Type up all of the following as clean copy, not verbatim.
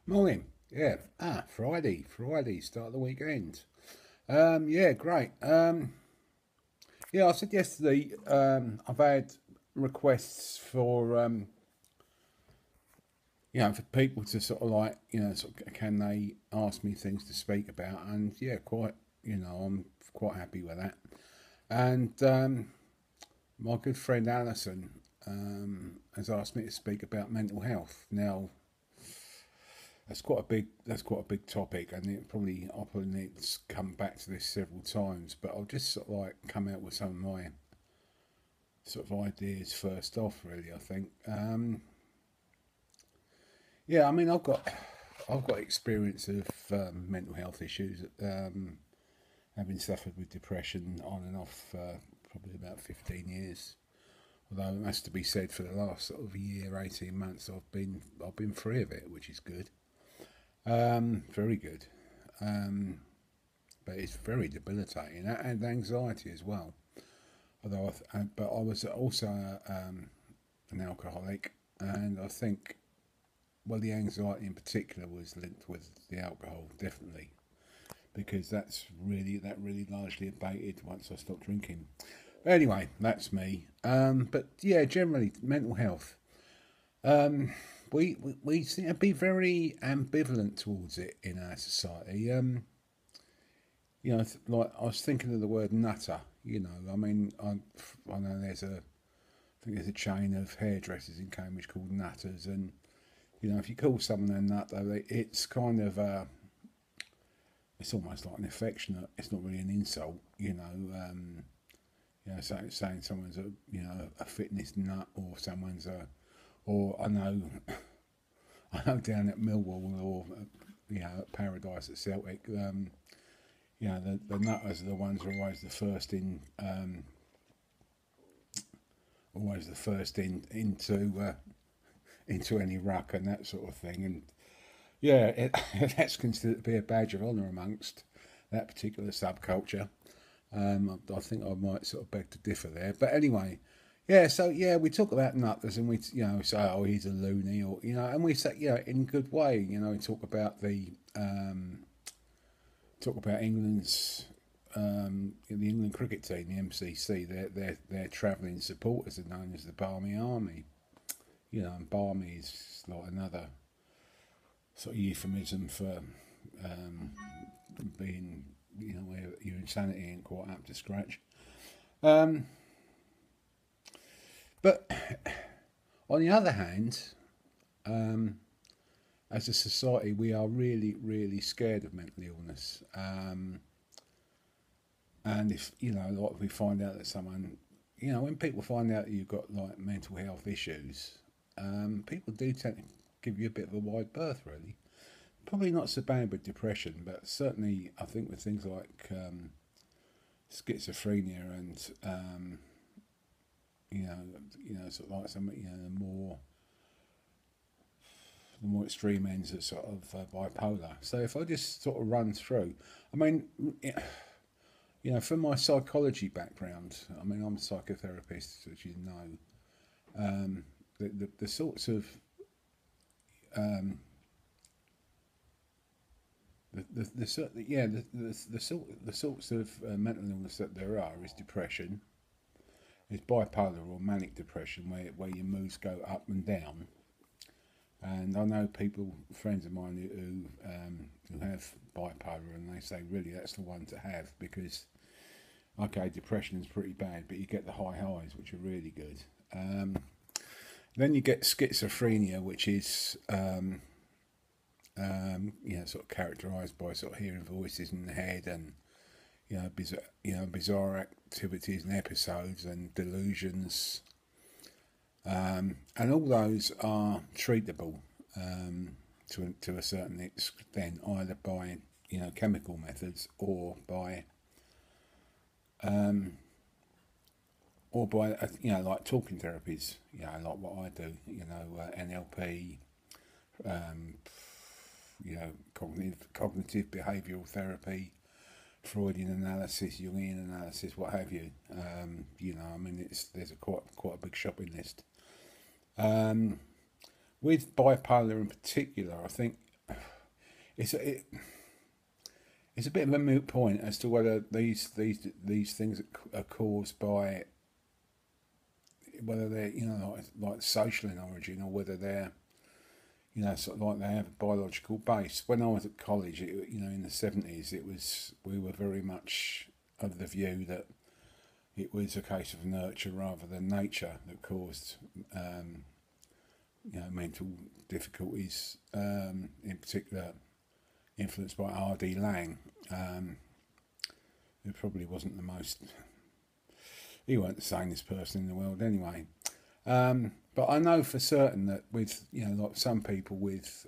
Morning. Yeah. Friday, start of the weekend. Yeah, great. Yeah, I said yesterday, I've had requests for, for people to sort of like, can they ask me things to speak about? And yeah, I'm quite happy with that. And my good friend Alison has asked me to speak about mental health. Now, that's quite a big topic, and I'll probably need to come back to this several times. But I'll just sort of like come out with some of my sort of ideas first off. Really, I think. Yeah, I mean, I've got experience of mental health issues, having suffered with depression on and off probably about 15 years. Although it has to be said, for the last sort of year, 18 months, I've been free of it, which is good. Very good. Um, but it's very debilitating, and anxiety as well. But I was also an alcoholic, and I think, well, the anxiety in particular was linked with the alcohol, definitely, because that really largely abated once I stopped drinking. But anyway, that's me. But yeah, generally mental health. Um, we seem to be very ambivalent towards it in our society. Like I was thinking of the word nutter. I mean, I know I think there's a chain of hairdressers in Cambridge called Nutters, and if you call someone a nutter, it's kind of it's almost like an affectionate. It's not really an insult. Saying someone's a fitness nut, or someone's a, or I know down at Millwall, or at Paradise at Celtic. The nutters are the ones who are always the first into any ruck and that sort of thing. And yeah, that's considered to be a badge of honour amongst that particular subculture. I think I might sort of beg to differ there, but anyway, yeah. So yeah, we talk about nutters, and we say, oh, he's a loony, or and we say, in a good way. We talk about the England cricket team, the MCC. Their travelling supporters are known as the Barmy Army. And Barmy is like another sort of euphemism for being, where your insanity ain't quite up to scratch. Um, but on the other hand, um, as a society, we are really, really scared of mental illness. And if like we find out that someone, when people find out that you've got like mental health issues, people do tend to give you a bit of a wide berth, really. Probably not so bad with depression, but certainly I think with things like schizophrenia and sort of like some the more extreme ends of sort of bipolar. So if I just sort of run through, I mean, from my psychology background, I mean, I'm a psychotherapist, as you know. The sorts of um, the sorts of mental illness that there are is depression, is bipolar or manic depression, where your moods go up and down. And I know people, friends of mine, who have bipolar, and they say really that's the one to have, because okay, depression is pretty bad, but you get the high highs, which are really good. Then you get schizophrenia, which is sort of characterised by sort of hearing voices in the head, and bizarre activities and episodes and delusions, and all those are treatable to a certain extent, either by chemical methods, or by like talking therapies, like what I do, NLP, um, cognitive behavioural therapy, Freudian analysis, Jungian analysis, what have you. I mean, there's quite a big shopping list. Um, with bipolar in particular, I think it's it's a bit of a moot point as to whether these things are caused by, whether they're, you know, like social in origin, or whether they're, you know, sort of like they have a biological base. When I was at college, you know, in the 70s, we were very much of the view that it was a case of nurture rather than nature that caused, you know, mental difficulties, in particular influenced by R.D. Laing, who probably wasn't the most, he weren't the sanest person in the world anyway. But I know for certain that with, you know, like some people with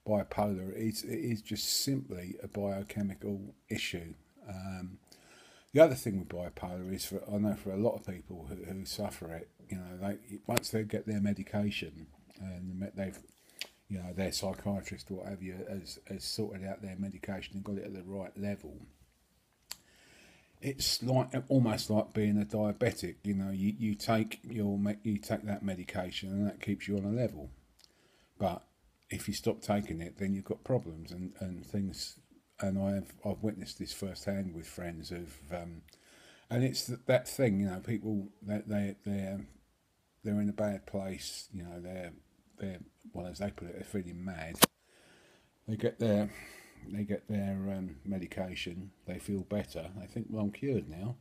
bipolar, it is just simply a biochemical issue. The other thing with bipolar is, I know for a lot of people who suffer it, you know, once they get their medication and they've, you know, their psychiatrist or whatever has sorted out their medication and got it at the right level, it's like almost like being a diabetic. You know, you take that medication and that keeps you on a level, but if you stop taking it, then you've got problems and things. And I've witnessed this firsthand with friends who've, and it's that thing, you know, people they're in a bad place, you know, they're well, as they put it, they're feeling mad. They get their medication, they feel better, they think, well, I'm cured now,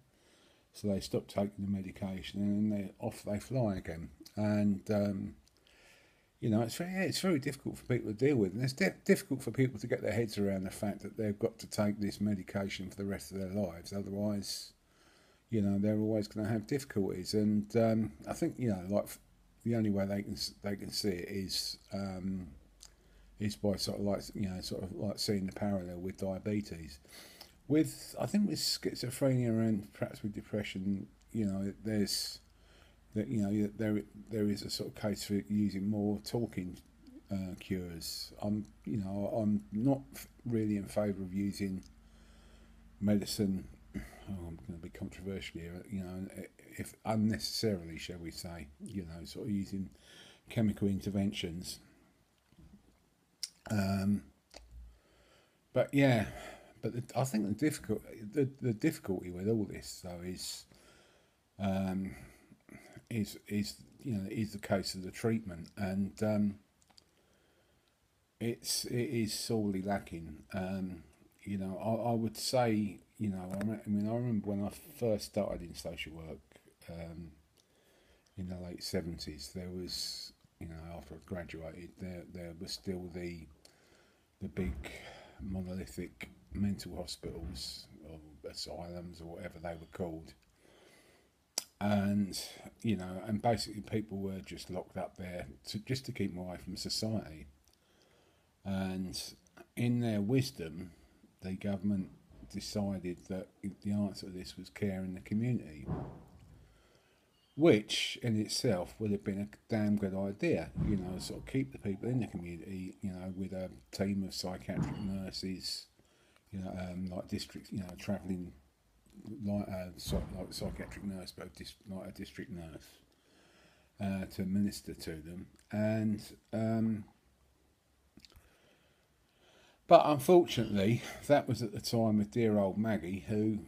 so they stop taking the medication and then they fly again. And you know, it's very difficult for people to deal with, and it's difficult for people to get their heads around the fact that they've got to take this medication for the rest of their lives. Otherwise, you know, they're always going to have difficulties. And I think, you know, like the only way they can see it is by sort of like seeing the parallel with diabetes. I think with schizophrenia and perhaps with depression, you know, there's that, you know, there is a sort of case for using more talking cures. I'm not really in favour of using medicine. Oh, I'm going to be controversial here, you know, if unnecessarily, shall we say, you know, sort of using chemical interventions. But yeah, I think the difficulty with all this though is you know, is the case of the treatment, and it is sorely lacking. You know, I would say, you know, I remember when I first started in social work in the late 70s. There was, you know, after I graduated, there was still the big monolithic mental hospitals or asylums or whatever they were called. And, you know, and basically people were just locked up there just to keep them away from society. And in their wisdom, the government decided that the answer to this was care in the community, which in itself would have been a damn good idea, you know, sort of keep the people in the community, you know, with a team of psychiatric nurses, you know, like district, you know, travelling like psychiatric nurse, but like a district nurse, to minister to them. And but unfortunately, that was at the time of dear old Maggie, who,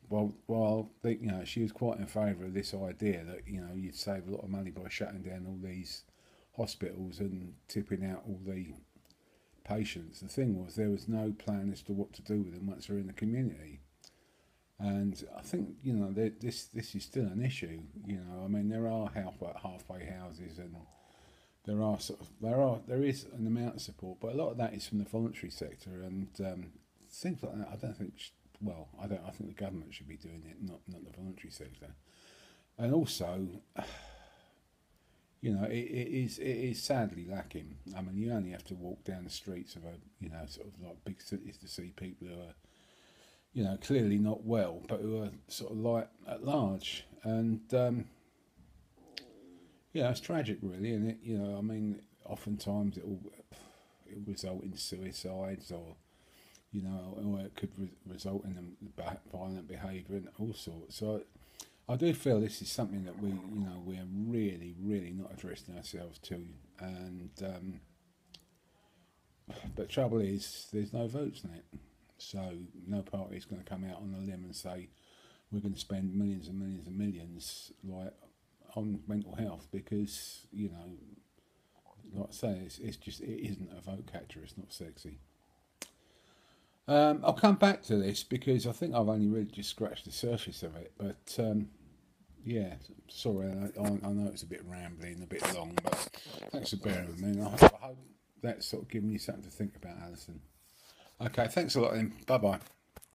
well, you know, she was quite in favour of this idea that, you know, you'd save a lot of money by shutting down all these hospitals and tipping out all the patients. The thing was, there was no plan as to what to do with them once they're in the community. And I think, you know, this is still an issue. You know, I mean, there are halfway houses, and there is an amount of support, but a lot of that is from the voluntary sector and things like that. I don't think. I think the government should be doing it, not the voluntary sector. And also, you know, it is sadly lacking. I mean, you only have to walk down the streets of sort of like big cities to see people who are, you know, clearly not well, but who are sort of like at large. And yeah, it's tragic, really, and you know, I mean, oftentimes it will result in suicides, or you know, or it could result in violent behaviour and all sorts. So I do feel this is something that we're really, really not addressing ourselves to, and But trouble is, there's no votes in it. So no party is going to come out on a limb and say we're going to spend millions and millions and millions like on mental health because like I say, it's just it isn't a vote catcher. It's not sexy. I'll come back to this because I think I've only really just scratched the surface of it. But yeah, sorry, I know it's a bit rambling, a bit long, but thanks for bearing with me. And I hope that's sort of given you something to think about, Alison. Okay, thanks a lot then. Bye bye.